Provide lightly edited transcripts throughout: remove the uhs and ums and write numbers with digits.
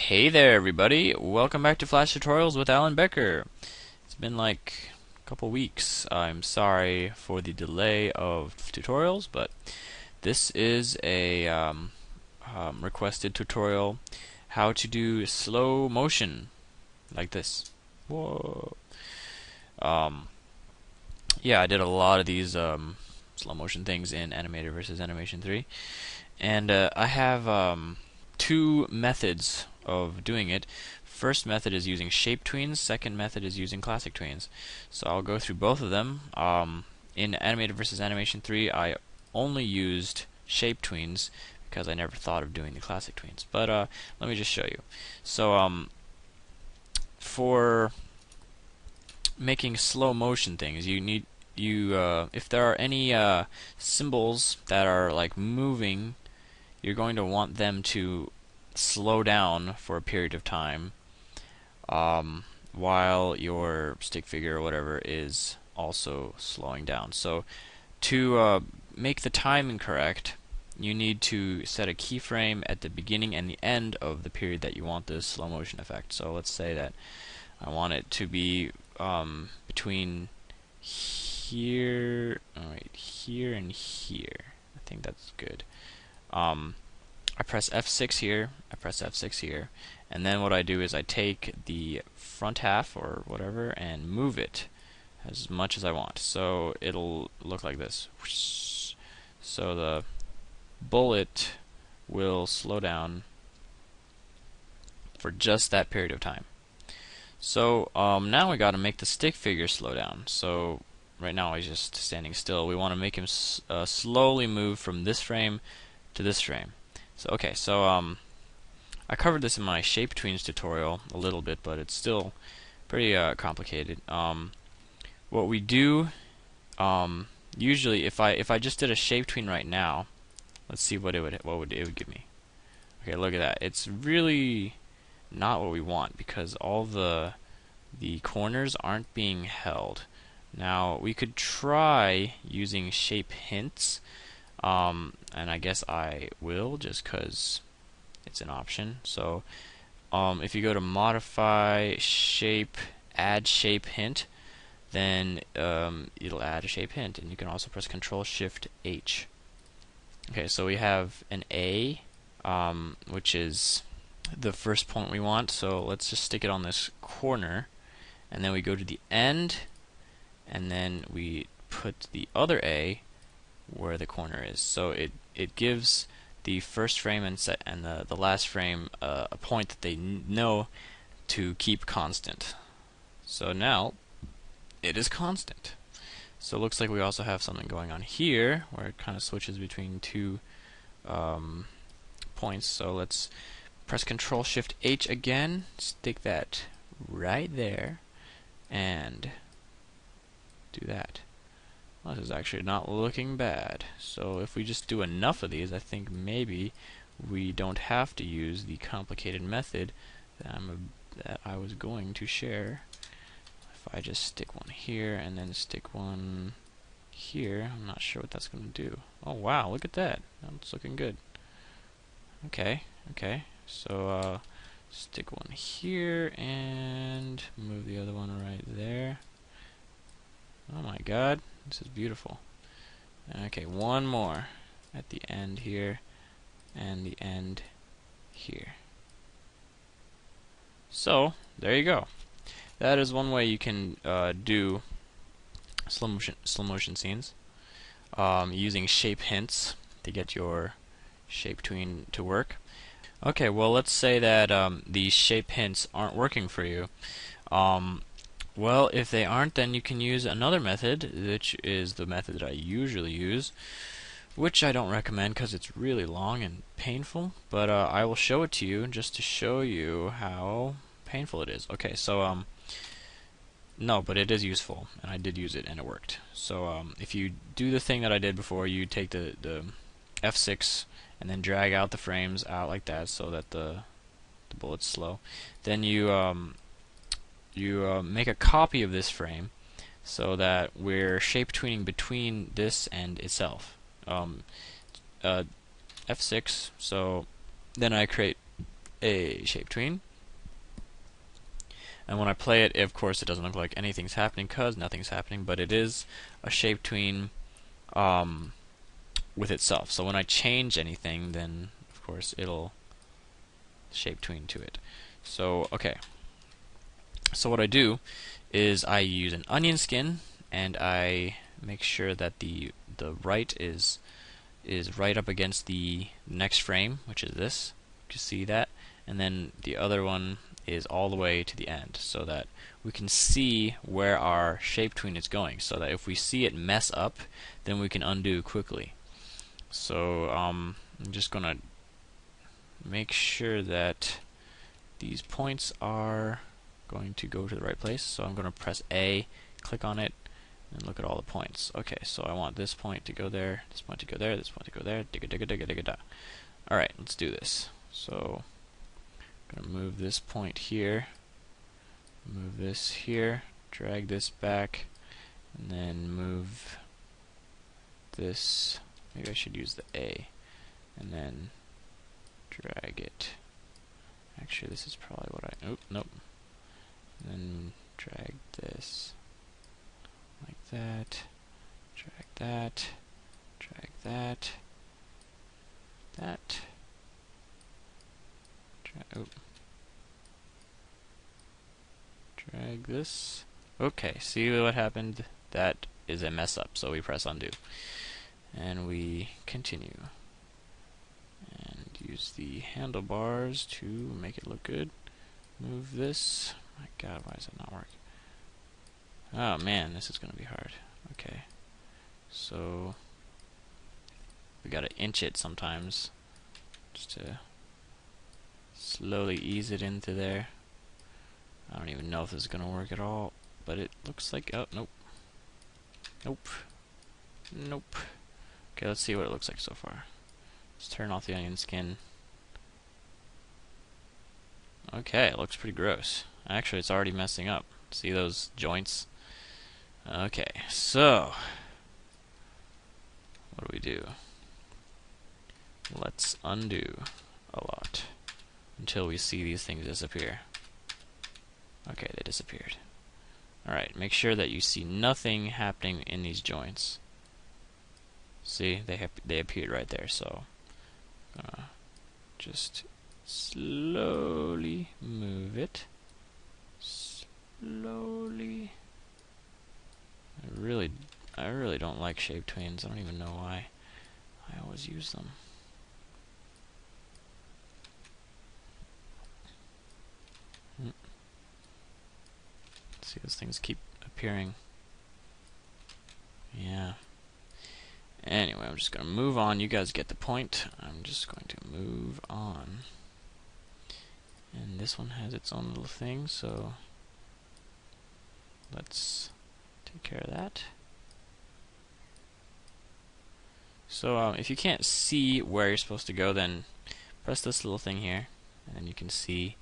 Hey there, everybody! Welcome back to Flash Tutorials with Alan Becker. It's been like a couple weeks. I'm sorry for the delay of tutorials, but this is a requested tutorial how to do slow motion like this. Whoa! Yeah, I did a lot of these slow motion things in Animator versus Animation 3, and I have two methods of doing it. First method is using shape tweens, second method is using classic tweens. So I'll go through both of them. In Animator versus Animation 3, I only used shape tweens because I never thought of doing the classic tweens. But let me just show you. So for making slow motion things, if there are any symbols that are like moving, you're going to want them to slow down for a period of time while your stick figure or whatever is also slowing down. So to make the timing correct, you need to set a keyframe at the beginning and the end of the period that you want this slow motion effect. So let's say that I want it to be between here, here and here. I think that's good. I press F6 here, I press F6 here, and then what I do is I take the front half or whatever and move it as much as I want. So it'll look like this. So the bullet will slow down for just that period of time. So now we got to make the stick figure slow down. So right now he's just standing still. We want to make him slowly move from this frame to this frame. So okay, so I covered this in my shape tweens tutorial a little bit, but it's still pretty complicated. What we do usually, if I just did a shape tween right now, let's see what it would give me. Okay, look at that. It's really not what we want because all the corners aren't being held. Now we could try using shape hints. And I guess I will just because it's an option. So if you go to modify shape, add shape hint, then it'll add a shape hint, and you can also press Control Shift H. Okay, so we have an A, which is the first point we want. So let's just stick it on this corner, and then we go to the end, and then we put the other A where the corner is. So it gives the first frame and the last frame a point that they know to keep constant. So now it is constant. So it looks like we also have something going on here where it kind of switches between two points. So let's press Control Shift H again, stick that right there, and do that. Well, this is actually not looking bad. So if we just do enough of these, I think maybe we don't have to use the complicated method that I was going to share. If I just stick one here and then stick one here, I'm not sure what that's going to do. Oh wow, look at that. That's looking good. Okay. So stick one here and move the other one right there. Oh my god, this is beautiful. Okay, one more at the end here and the end here. So there you go. That is one way you can do slow motion scenes using shape hints to get your shape tween to work. Okay, well let's say that these shape hints aren't working for you. Well, if they aren't, then you can use another method, which is the method that I usually use, which I don't recommend because it's really long and painful, but I will show it to you just to show you how painful it is. Okay, so no, but it is useful, and I did use it and it worked. So if you do the thing that I did before, you take the F6 and then drag out the frames out like that so that the bullet's slow. Then you make a copy of this frame so that we're shape tweening between this and itself. F6, so then I create a shape tween. And when I play it, of course, it doesn't look like anything's happening because nothing's happening, but it is a shape tween with itself. So when I change anything, then of course it'll shape tween to it. So okay. So what I do is I use an onion skin, and I make sure that the right is right up against the next frame, which is this. You can see that, and then the other one is all the way to the end, so that we can see where our shape tween is going, so that if we see it mess up, then we can undo quickly. So I'm just gonna make sure that these points are going to go to the right place. So I'm going to press A, click on it, and look at all the points. Okay, so I want this point to go there, this point to go there, this point to go there, digga digga digga digga da. Alright, let's do this. So I'm going to move this point here, move this here, drag this back, and then move this. Maybe I should use the A, and then drag it. Actually, this is probably what I... nope. And then drag this like that, drag that, drag that, drag this. Okay, see what happened? That is a mess up, so we press undo. And we continue. And use the handlebars to make it look good. Move this. My God, why does it not work? Oh man, this is gonna be hard. Okay, so we gotta inch it sometimes, just to slowly ease it into there. I don't even know if this is gonna work at all, but it looks like... oh, nope. Nope. Nope. Okay, let's see what it looks like so far. Let's turn off the onion skin. Okay, it looks pretty gross. Actually, it's already messing up. See those joints? Okay, so what do we do? Let's undo a lot until we see these things disappear. Okay, they disappeared. Alright, make sure that you see nothing happening in these joints. See, they appeared right there, so just slowly move it. Slowly. I really don't like shape tweens. I don't even know why I always use them. See, those things keep appearing. Yeah. Anyway, I'm just going to move on. You guys get the point. I'm just going to move on. And this one has its own little thing, so let's take care of that. So if you can't see where you're supposed to go, then press this little thing here, and then you can see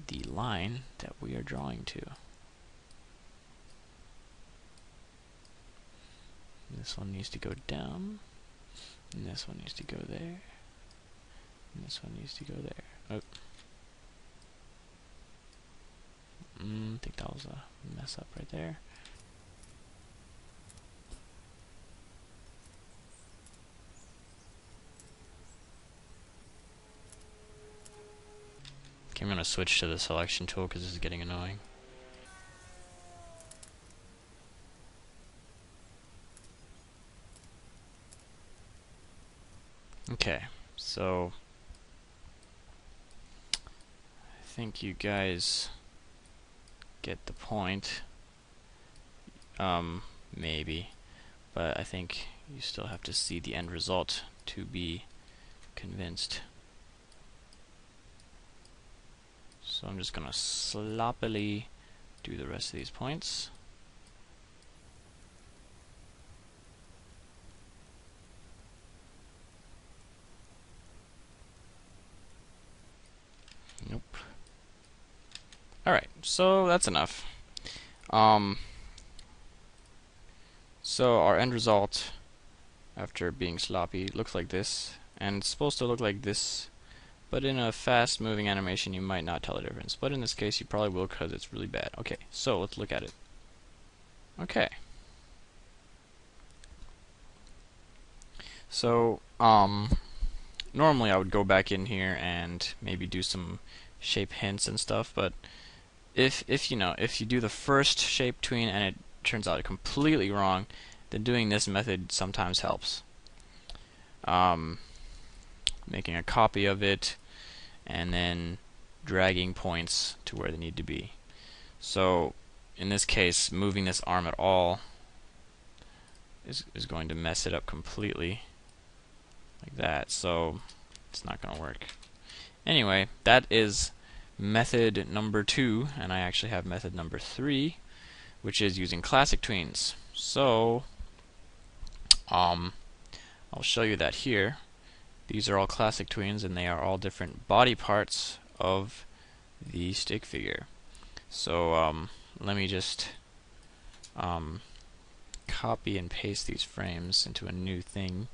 the line that we are drawing to. This one needs to go down, and this one needs to go there, and this one needs to go there. Oh. I think that was a mess up right there. Okay, I'm going to switch to the selection tool because this is getting annoying. Okay, so I think you guys get the point. Maybe, but I think you still have to see the end result to be convinced. So I'm just gonna sloppily do the rest of these points. Nope. Alright, so that's enough. So our end result, after being sloppy, looks like this, and it's supposed to look like this But in a fast moving animation you might not tell the difference. But in this case you probably will because it's really bad. Okay, so let's look at it. Okay. So, normally I would go back in here and maybe do some shape hints and stuff, but if you do the first shape tween and it turns out completely wrong, then doing this method sometimes helps. Making a copy of it and then dragging points to where they need to be. So in this case, moving this arm at all is going to mess it up completely, like that, so it's not going to work. Anyway, that is method number 2, and I actually have method number 3, which is using classic tweens. So I'll show you that here. These are all classic tweens, and they are all different body parts of the stick figure. So let me just copy and paste these frames into a new thing,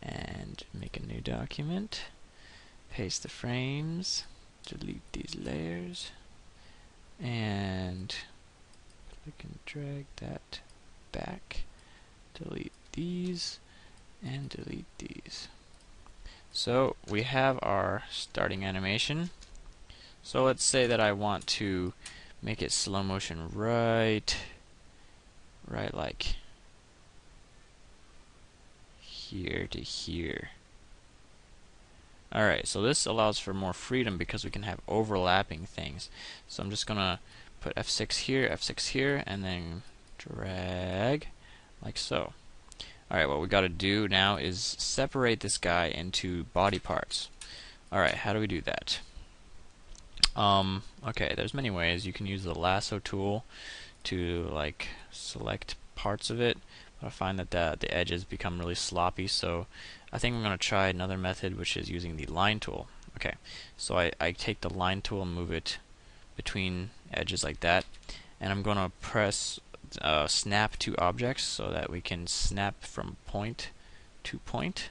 and make a new document, paste the frames, delete these layers, and click and drag that back, delete these, and delete these. So we have our starting animation. So let's say that I want to make it slow motion right like here to here. Alright, so this allows for more freedom because we can have overlapping things. So I'm just gonna put F6 here, and then drag like so. Alright, what we gotta do now is separate this guy into body parts. Alright, how do we do that? Okay, there's many ways. You can use the lasso tool to like select parts of it, but I find that the edges become really sloppy, so I think I'm going to try another method, which is using the line tool. Okay, so I take the line tool and move it between edges like that, and I'm going to press snap to objects so that we can snap from point to point,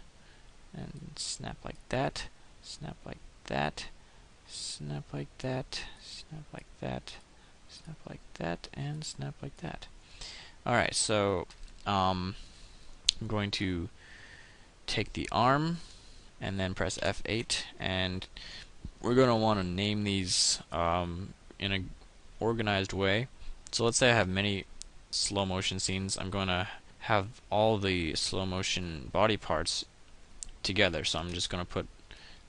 and snap like that, snap like that, snap like that, snap like that, snap like that, and snap like that. Alright, so I'm going to take the arm and then press F8, and we're going to want to name these in an organized way. So let's say I have many slow motion scenes. I'm going to have all the slow motion body parts together, so I'm just going to put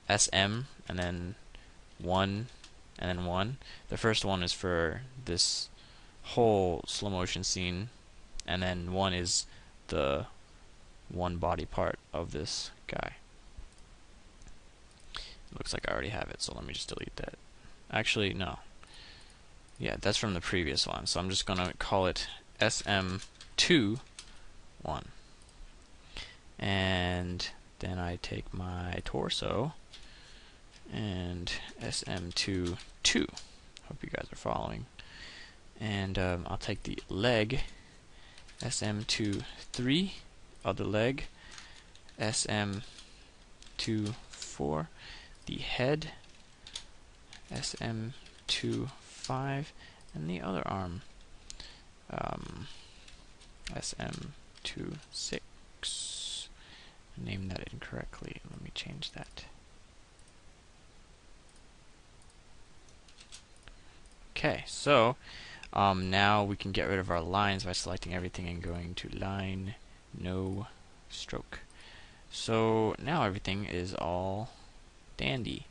SM and then 1 and then 1. The first one is for this whole slow motion scene, and then 1 is the one body part of this guy. It looks like I already have it, so let me just delete that. Actually, no. Yeah, that's from the previous one, so I'm just going to call it SM2 1. And then I take my torso and SM2 2. Hope you guys are following. And I'll take the leg, SM2 3, other leg, SM2 4, the head, SM2 5, and the other arm, SM2 6. I named that incorrectly. Let me change that. Okay, so now we can get rid of our lines by selecting everything and going to line, no stroke. So now everything is all dandy.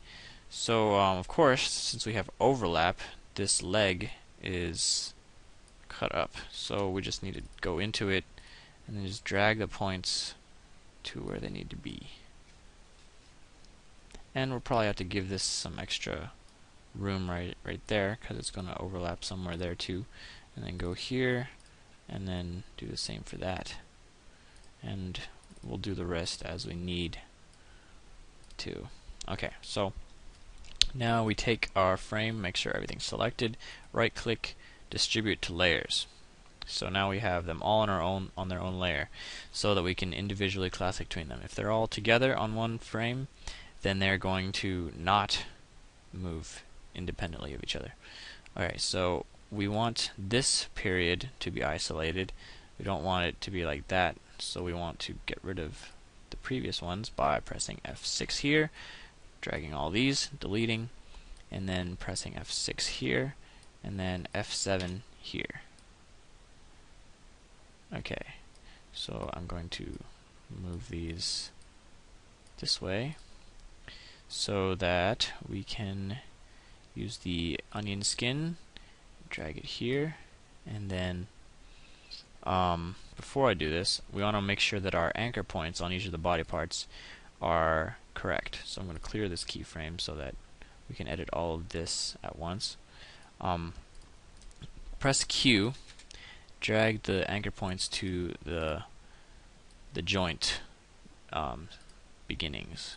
So of course, since we have overlap, this leg is cut up. So we just need to go into it and then just drag the points to where they need to be. And we'll probably have to give this some extra room right there, because it's going to overlap somewhere there too. And then go here and then do the same for that. And we'll do the rest as we need to. Okay, so now we take our frame, make sure everything's selected, right click, distribute to layers. So now we have them all on their own layer, so that we can individually classic tween them. If they're all together on one frame, then they're going to not move independently of each other. Alright, so we want this period to be isolated. We don't want it to be like that, so we want to get rid of the previous ones by pressing F6 here, dragging all these, deleting, and then pressing F6 here, and then F7 here. Okay, so I'm going to move these this way so that we can use the onion skin, drag it here, and then before I do this, we want to make sure that our anchor points on each of the body parts are correct. So I'm going to clear this keyframe so that we can edit all of this at once. Press Q, drag the anchor points to the joint beginnings,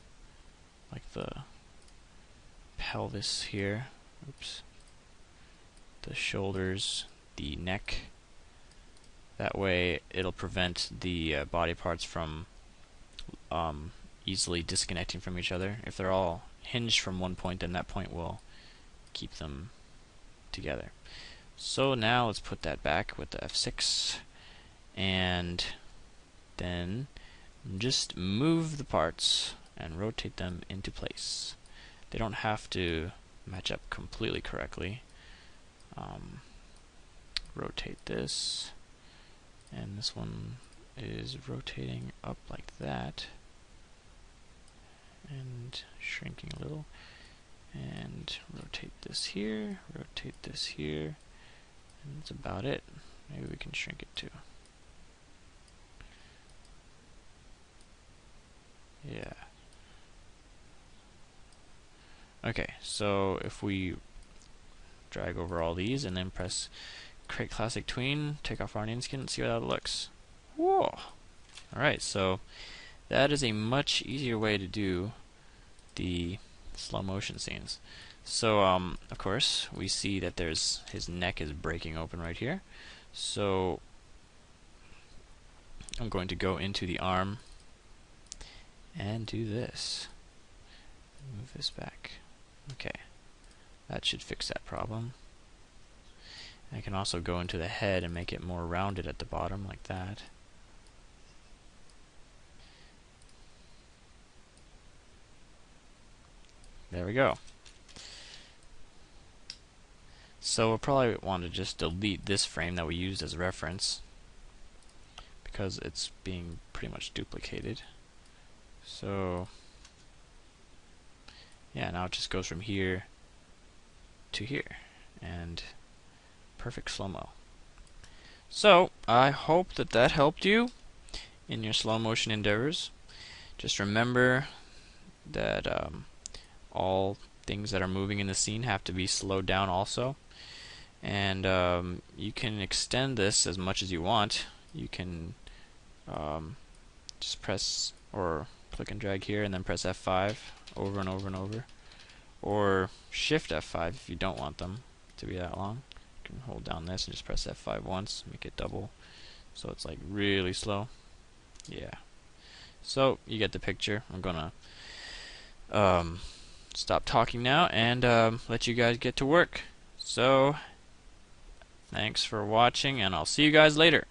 like the pelvis here, oops, the shoulders, the neck. That way it'll prevent the body parts from easily disconnecting from each other. If they're all hinged from one point, then that point will keep them together. So now let's put that back with the F6, and then just move the parts and rotate them into place. They don't have to match up completely correctly. Rotate this, and this one is rotating up like that, and shrinking a little, and rotate this here, rotate this here, and that's about it. Maybe we can shrink it too. Yeah. Okay, so if we drag over all these and then press Create Classic Tween, take off our onion skin, and see how that looks. Whoa! Alright, so that is a much easier way to do the slow motion scenes. So, of course, we see that his neck is breaking open right here. So, I'm going to go into the arm and do this. Move this back. Okay, that should fix that problem. I can also go into the head and make it more rounded at the bottom, like that. There we go. So we'll probably want to just delete this frame that we used as a reference, because it's being pretty much duplicated. So yeah, now it just goes from here to here, and perfect slow-mo. So I hope that that helped you in your slow motion endeavors. Just remember that all things that are moving in the scene have to be slowed down also, and you can extend this as much as you want. You can just press or click and drag here and then press F5 over and over and over, or shift F5 if you don't want them to be that long. You can hold down this and just press F5 once, make it double, so it's like really slow. Yeah, so you get the picture. I'm gonna stop talking now and let you guys get to work. So thanks for watching, and I'll see you guys later.